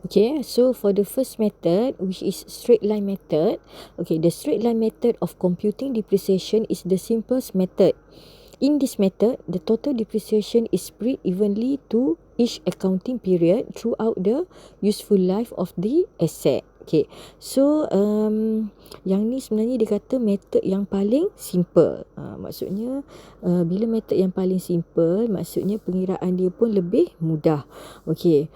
Okay, so for the first method, which is straight line method, okay, the straight line method of computing depreciation is the simplest method. In this method, the total depreciation is spread evenly to each accounting period throughout the useful life of the asset. Okay, so yang ni sebenarnya dia kata method yang paling simple. Maksudnya bila method yang paling simple, maksudnya pengiraan dia pun lebih mudah. Okay,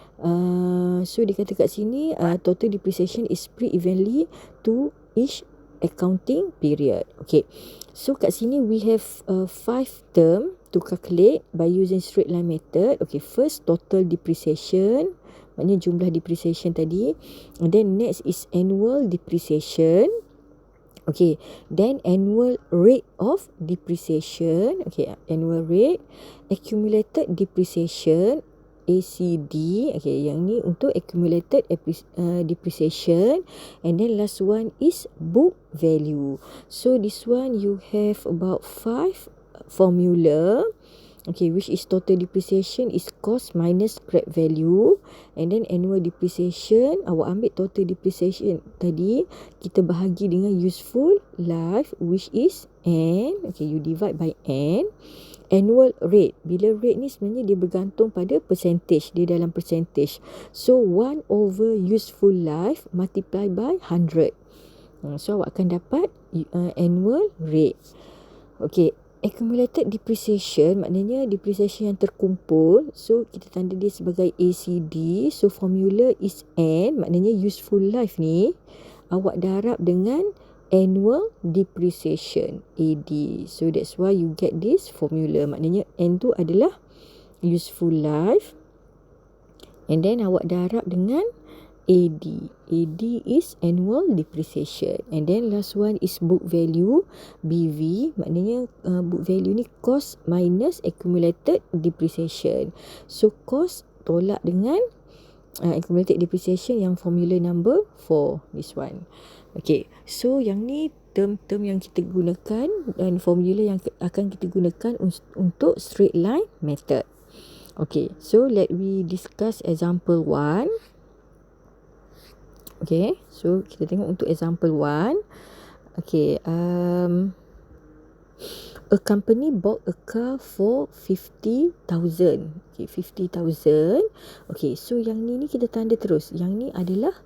so dia kata kat sini total depreciation is spread evenly to each accounting period. Okay, so kat sini we have 5 term to calculate by using straight line method. Okay, first total depreciation, maknanya jumlah depreciation tadi. And then next is annual depreciation. Okay, then annual rate of depreciation. Okay, annual rate, accumulated depreciation, ACD. Okay, yang ni untuk accumulated depreciation. And then last one is book value. So this one you have about 5 formula. Okay, which is total depreciation is cost minus scrap value. And then annual depreciation, awak ambil total depreciation tadi, kita bahagi dengan useful life, which is N. Okay, you divide by N. Annual rate, bila rate ni sebenarnya dia bergantung pada percentage, dia dalam percentage. So 1 over useful life multiply by 100. So awak akan dapat annual rate. Okay, accumulated depreciation maknanya depreciation yang terkumpul. So kita tanda dia sebagai ACD. So formula is N, maknanya useful life ni awak darab dengan annual depreciation, AD. So that's why you get this formula. Maknanya N tu adalah useful life, and then awak darab dengan AD. AD is annual depreciation. And then last one is book value, BV. Maknanya book value ni cost minus accumulated depreciation. So cost tolak dengan accumulated depreciation yang formula number 4. This one. Okay, so yang ni term-term yang kita gunakan dan formula yang akan kita gunakan untuk straight line method. Okay, so let we discuss example 1. Okay, so kita tengok untuk example 1. Okay, a company bought a car for 50,000. Okay, 50,000. Okay, so yang ni kita tanda terus. Yang ni adalah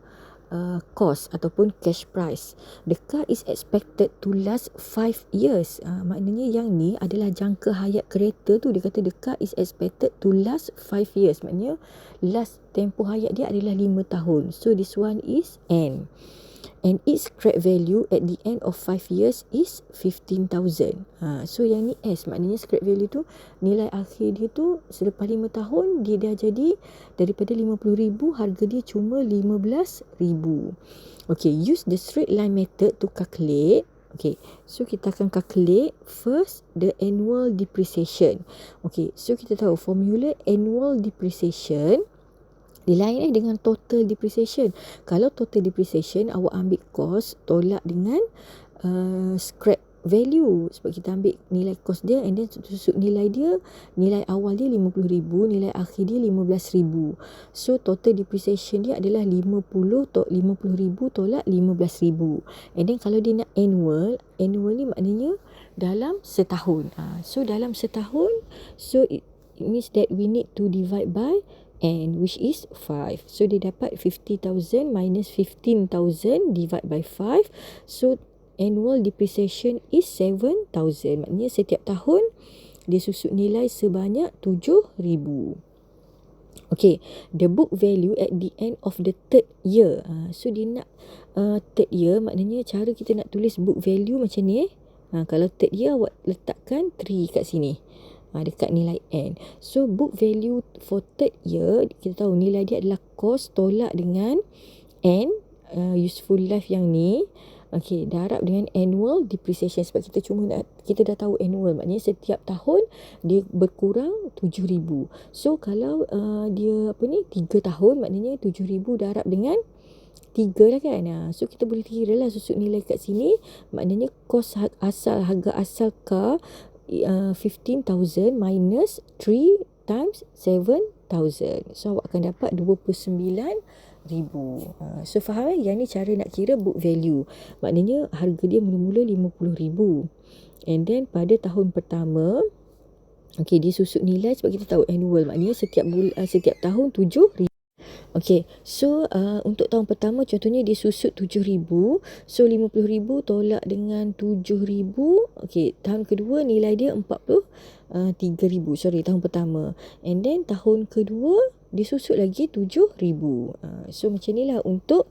cost ataupun cash price. The car is expected to last 5 years. Maknanya yang ni adalah jangka hayat kereta tu. Dia kata the car is expected to last 5 years. Maknanya last tempoh hayat dia adalah 5 tahun. So this one is N. And its scrap value at the end of 5 years is 15,000. So yang ni S, maknanya scrap value tu nilai akhir dia tu selepas 5 tahun dia dah jadi daripada 50,000 harga dia cuma 15,000. Okay, use the straight line method to calculate. Okay, so kita akan calculate first the annual depreciation. Okay, so kita tahu formula annual depreciation dia lain dengan total depreciation. Kalau total depreciation awak ambil cost tolak dengan scrap value, sebab kita ambil nilai cost dia and then susut nilai dia, nilai awal dia 50,000, nilai akhir dia 15,000. So total depreciation dia adalah 50,000 tolak 15,000. And then kalau dia nak annual ni maknanya dalam setahun. So dalam setahun, so it means that we need to divide by N, which is 5. So dia dapat 50,000 minus 15,000 divide by 5. So annual depreciation is 7,000. Maknanya setiap tahun dia susut nilai sebanyak 7,000. Okay, the book value at the end of the third year. So dia nak third year, maknanya cara kita nak tulis book value macam ni. Kalau third year awak letakkan 3 kat sini. Dekat nilai N. So book value for third year, kita tahu nilai dia adalah cost tolak dengan N, useful life yang ni. Okay, darab dengan annual depreciation, sebab kita dah tahu annual, maknanya setiap tahun dia berkurang 7,000. So kalau dia 3 tahun, maknanya 7,000 darab dengan 3 lah kan. So kita boleh kira lah susut nilai kat sini. Maknanya kos harga asal car 15,000 minus 3 times 7,000. So awak akan dapat 29,000 RM14,000. So faham yang ni cara nak kira book value. Maknanya harga dia mula-mula RM50,000. And then pada tahun pertama, dia susut nilai sebab kita tahu annual. Maknanya setiap tahun RM7,000. Okey, so untuk tahun pertama contohnya dia susut RM7,000. So RM50,000 tolak dengan RM7,000. Okey, tahun kedua nilai dia RM43,000. Sorry, tahun pertama. And then tahun kedua dia susut lagi RM7,000. So macam inilah untuk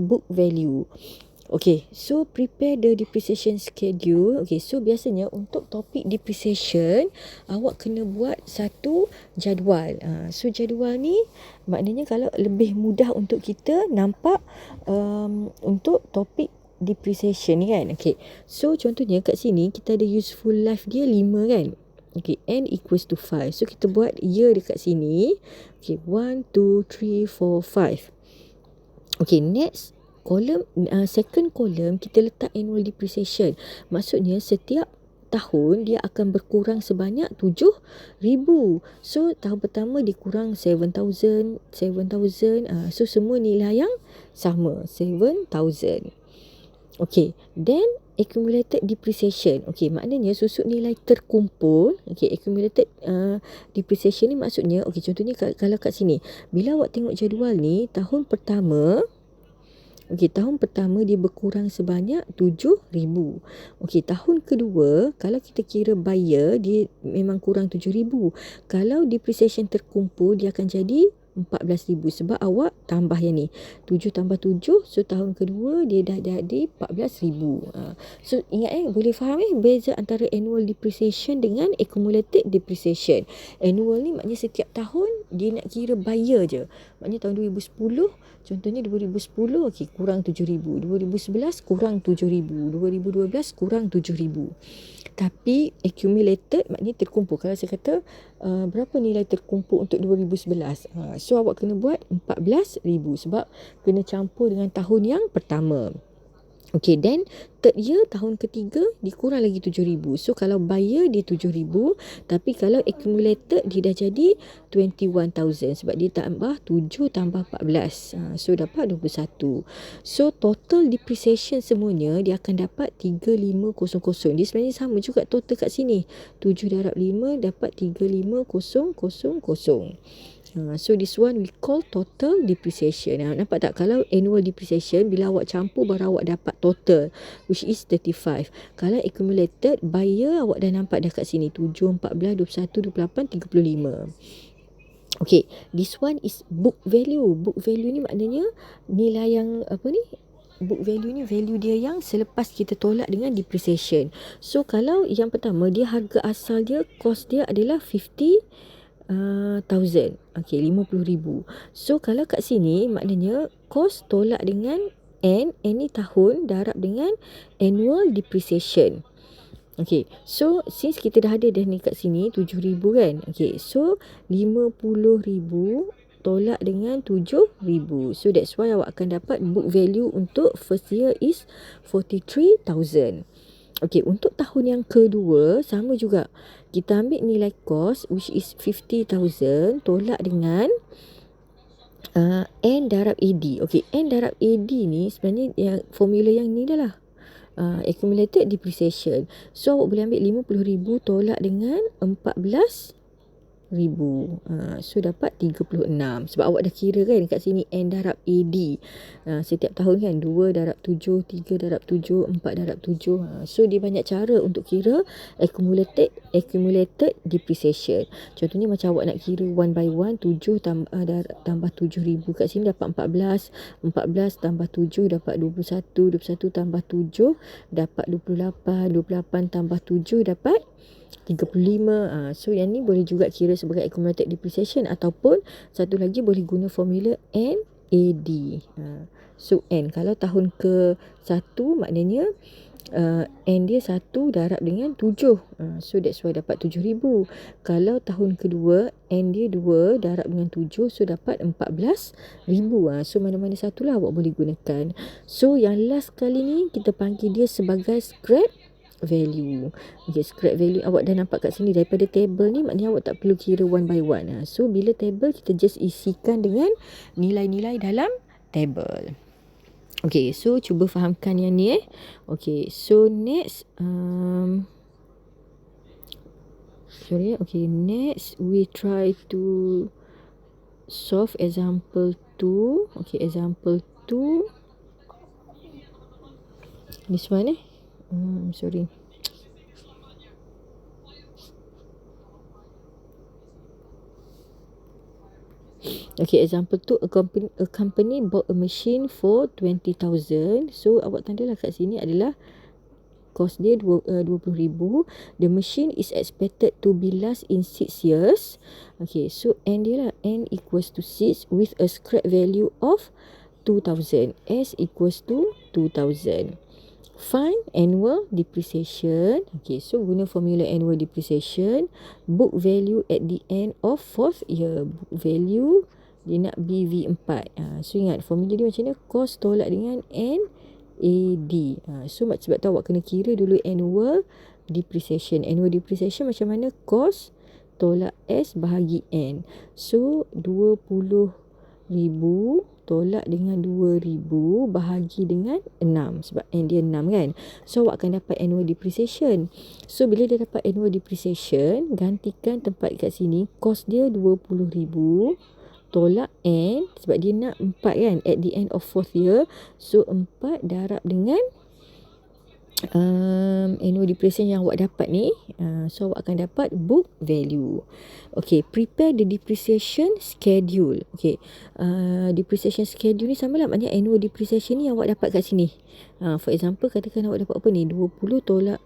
book value. Okay, so prepare the depreciation schedule. Okay, so biasanya untuk topik depreciation, awak kena buat satu jadual. So jadual ni maknanya kalau lebih mudah untuk kita nampak untuk topik depreciation ni kan. Okay, so contohnya kat sini kita ada useful life dia 5 kan. Okay, n equals to 5. So kita buat year dekat sini. Okay, 1, 2, 3, 4, 5. Okay, next column, second column kita letak annual depreciation. Maksudnya setiap tahun dia akan berkurang sebanyak 7,000. So tahun pertama dia kurang 7,000. So semua nilai yang sama, 7,000. Okay, then accumulated depreciation. Okay, maknanya susut nilai terkumpul. Okay, accumulated depreciation ni maksudnya, okay, contohnya kalau kat sini, bila awak tengok jadual ni, tahun pertama dia berkurang sebanyak 7,000. Okey, tahun kedua kalau kita kira buyer dia memang kurang 7,000. Kalau depreciation terkumpul dia akan jadi 14,000 sebab awak tambah yang ni 7 tambah 7. So tahun kedua dia dah jadi 14,000. So ingat boleh faham beza antara annual depreciation dengan accumulated depreciation. Annual ni maknanya setiap tahun dia nak kira buyer je. Maknanya tahun 2010, contohnya 2010 okey kurang 7,000, 2011 kurang 7,000, 2012 kurang 7,000. Tapi accumulated maknanya terkumpul. Kalau saya kata berapa nilai terkumpul untuk 2011, so awak kena buat 14,000 sebab kena campur dengan tahun yang pertama. Okay, then third year, tahun ketiga dia kurang lagi 7,000. So kalau buyer dia 7,000, tapi kalau accumulated dia dah jadi 21,000 sebab dia tambah 7 tambah 14. So dapat 21. So total depreciation semuanya dia akan dapat 3,500. Dia sebenarnya sama juga total kat sini. 7 darab 5 dapat 3,500. So this one we call total depreciation. Nampak tak, kalau annual depreciation bila awak campur baru awak dapat total, which is 35. Kalau accumulated buyer awak dah nampak dah kat sini 7, 14, 21, 28, 35. Okay, this one is book value. Book value ni maknanya nilai yang book value ni value dia yang selepas kita tolak dengan depreciation. So kalau yang pertama dia harga asal dia, cost dia adalah 50,000. Okay, 50,000. So kalau kat sini maknanya cost tolak dengan N ni tahun darab dengan annual depreciation. Okay, so since kita dah ada dah ni kat sini 7,000 kan. Okay, so 50,000 tolak dengan 7,000. So that's why awak akan dapat book value untuk first year is 43,000. Okay, untuk tahun yang kedua sama juga. Kita ambil nilai cost which is 50,000 tolak dengan N darab AD. Okay, N darab AD ni sebenarnya yang formula yang ni dah lah. Accumulated depreciation. So awak boleh ambil 50,000 tolak dengan 14,000. So dapat 36. Sebab awak dah kira kan kat sini N darab AD. Setiap tahun kan 2 darab 7, 3 darab 7, 4 darab 7. So dia banyak cara untuk kira accumulated depreciation. Contohnya macam awak nak kira one by one, 7 tambah 7,000 kat sini dapat 14. 14 tambah 7 dapat 21. 21 tambah 7 dapat 28. 28 tambah 7 dapat 35. So yang ni boleh juga kira sebagai accumulated depreciation ataupun satu lagi boleh guna formula NAD. So N kalau tahun ke 1 maknanya N dia 1 darab dengan 7. So that's why dapat 7,000. Kalau tahun kedua N dia 2 darab dengan 7, so dapat 14,000. So mana-mana satulah awak boleh gunakan. So yang last kali ni kita panggil dia sebagai scrap value. Okay, scrap value awak dah nampak kat sini daripada table ni, maknanya awak tak perlu kira one by one. So bila table kita just isikan dengan nilai-nilai dalam table. Okay, so cuba fahamkan yang ni Okay, so next next we try to solve example 2. Okay, example 2. This one sorry. Okay, example 2, a company bought a machine for 20,000. So awak tandalah kat sini adalah cost dia 20,000. The machine is expected to be last in 6 years. Okay, so N dia lah, N equals to 6 with a scrap value of 2,000. S equals to 2,000. Find annual depreciation. Okay, so guna formula annual depreciation. Book value at the end of 4th year. Book value dia nak BV4. So ingat formula dia macam ni, cost tolak dengan NAD. So sebab tu awak kena kira dulu annual depreciation. Annual depreciation macam mana? Cost tolak S bahagi N. So 20,000 tolak dengan 2,000 bahagi dengan 6. Sebab N dia 6 kan. So awak akan dapat annual depreciation. So bila dia dapat annual depreciation, gantikan tempat kat sini, cost dia 20,000 tolak N, sebab dia nak 4 kan, at the end of 4th year. So 4 darab dengan annual depreciation yang awak dapat ni. So awak akan dapat book value. Okay, prepare the depreciation schedule. Okay, depreciation schedule ni sama lah, maknanya annual depreciation ni awak dapat kat sini. For example, katakan awak dapat apa ni, 20 tolak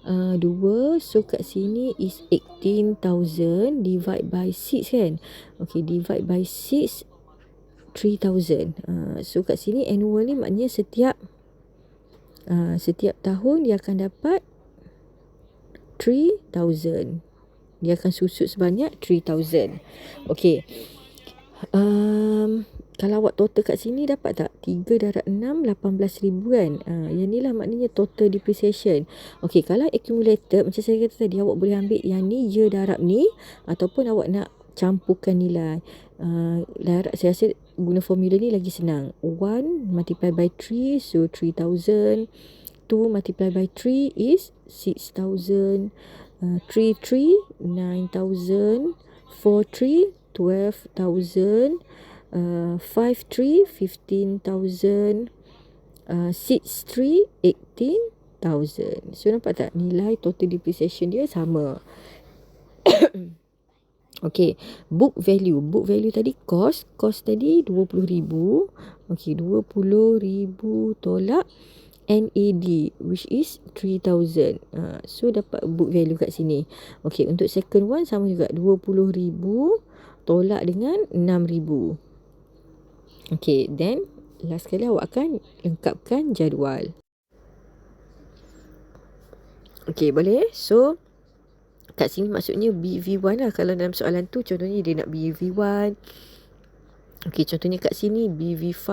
2. So kat sini is 18,000 divide by 6 kan. Okay, divide by 6, 3,000. So kat sini annual ni maknanya setiap tahun dia akan dapat 3,000. Dia akan susut sebanyak 3,000. Okay. Kalau awak total kat sini dapat tak? 3 darab 6, 18,000 kan. Yang ni lah maknanya total depreciation. Okay, kalau accumulated, macam saya kata tadi, awak boleh ambil yang ni, year darab ni, ataupun awak nak campurkan nilai. Saya rasa guna formula ni lagi senang. 1 multiply by 3, so 3,000. 2 multiply by 3 is 6,000. 3, 9,000. 4, 12,000. 5, 15,000. 6, 18,000. So nampak tak nilai total depreciation dia sama. Okay, book value. Book value tadi cost. Cost tadi 20,000. Okay, 20,000 tolak NAD, which is 3,000. So dapat book value kat sini. Okay, untuk second one sama juga, 20,000 tolak dengan 6,000. Okay, then last kali awak akan lengkapkan jadual. Okay, boleh. So kat sini maksudnya BV1 lah. Kalau dalam soalan tu contohnya dia nak BV1. Okay, contohnya kat sini BV5.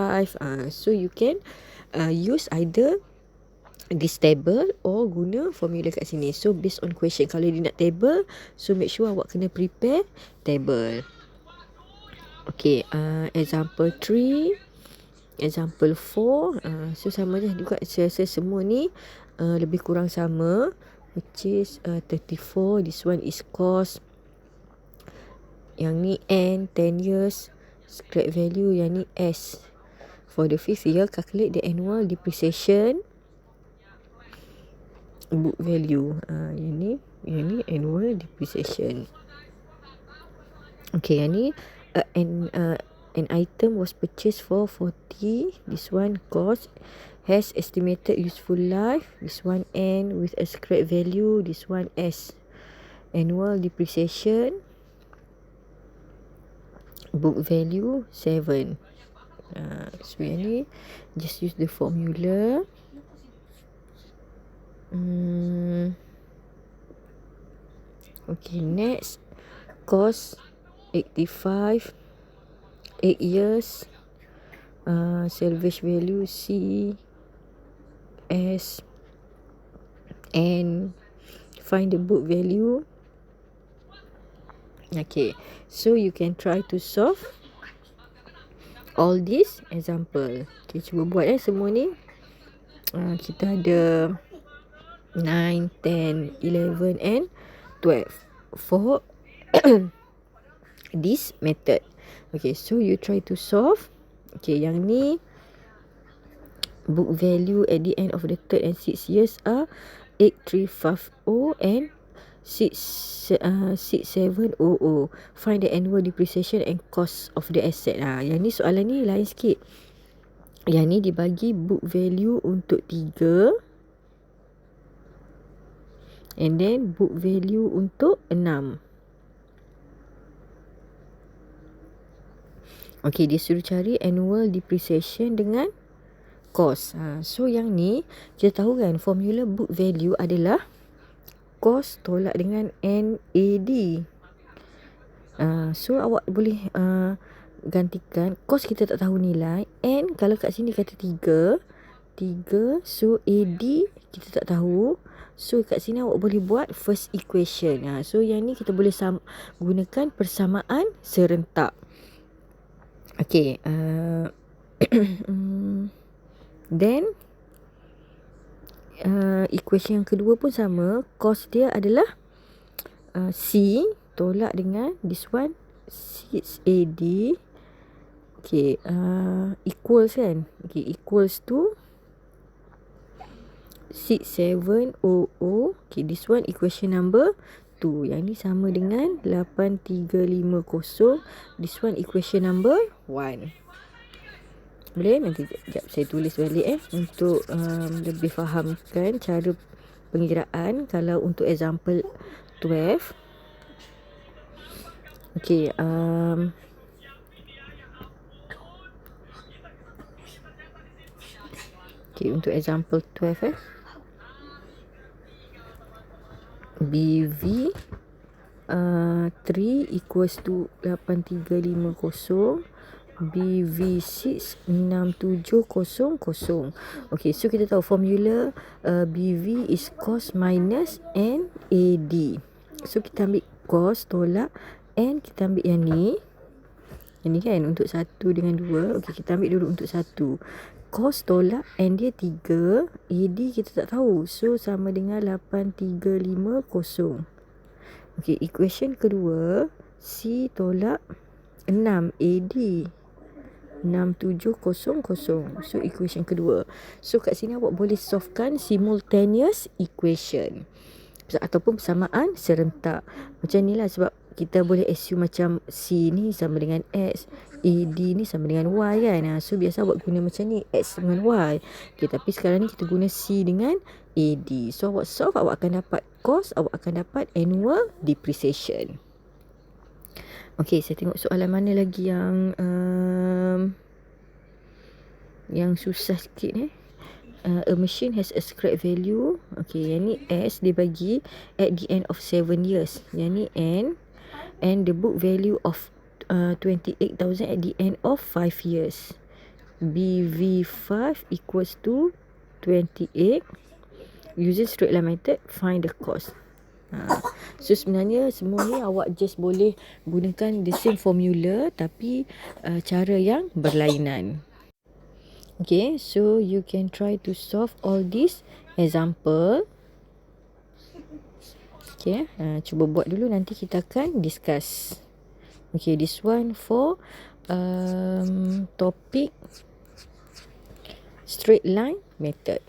So you can use either this table or guna formula kat sini. So based on question, kalau dia nak table, so make sure awak kena prepare table. Okay, example 3, example 4. So sama je juga. Saya rasa semua ni lebih kurang sama. Which is 34. This one is cost. Yang ni N, 10 years. Scrap value. Yang ni S. For the 5th year, calculate the annual depreciation. Book value. Yang ni annual depreciation. Okay, yang ni an item was purchased for 40. This one cost, has estimated useful life. This one N with a scrap value. This one S. Annual depreciation. Book value 7. So yang ni just use the formula. Okay, next. Cost 85. 8 years. Salvage value C, S. and find the book value. Okay, so you can try to solve all this example. Okay, cuba buat semua ni. Kita ada 9, 10, 11 and 12 for this method. Okay, so you try to solve. Okay, yang ni book value at the end of the third and 6 years are 8350 and 6700. Find the annual depreciation and cost of the asset. Yang ni soalan ni lain sikit. Yang ni dibagi book value untuk 3 and then book value untuk 6. Okay, dia suruh cari annual depreciation dengan cost. So yang ni kita tahu kan formula book value adalah cost tolak dengan NAD. So awak boleh gantikan cost, kita tak tahu nilai, and kalau kat sini kata 3, so AD kita tak tahu. So kat sini awak boleh buat first equation. So yang ni kita boleh gunakan persamaan serentak. Okay, then equation yang kedua pun sama. Cost dia adalah C tolak dengan this one 6AD. Okay, equals kan. Okay, equals to 6700. Okay, this one equation number 2. Yang ni sama dengan 8350. This one equation number 1. Boleh? Nanti sekejap saya tulis balik untuk lebih fahamkan cara pengiraan kalau untuk example 12. Okay, okay, untuk example 12 BV 3 equals to 8350, BV6 6700. Okay, so kita tahu formula BV is cost minus NAD. So kita ambil cost tolak N, kita ambil yang ni. Yang ni kan untuk 1 dengan 2. Okay, kita ambil dulu untuk 1. Cos tolak N dia 3, AD kita tak tahu. So sama dengan 8350. Okay, equation kedua C tolak 6 AD 6700. So equation kedua. So kat sini awak boleh solvekan simultaneous equation ataupun persamaan serentak. Macam ni lah, sebab kita boleh assume macam C ni sama dengan X, AD ni sama dengan Y kan. So biasa awak guna macam ni, X dengan Y. Okay, tapi sekarang ni kita guna C dengan AD. So awak solve, awak akan dapat cost, awak akan dapat annual depreciation. Okay, saya tengok soalan mana lagi yang susah sikit a machine has a scrap value. Okay, yang ni S dia bagi at the end of 7 years. Yang ni N, and the book value of 28,000 at the end of 5 years. BV5 equals to 28. Using straight line method, find the cost. So sebenarnya semua ni awak just boleh gunakan the same formula tapi cara yang berlainan. Okay, so you can try to solve all this example. Okay, cuba buat dulu, nanti kita akan discuss. Okay, this one for topic straight line method.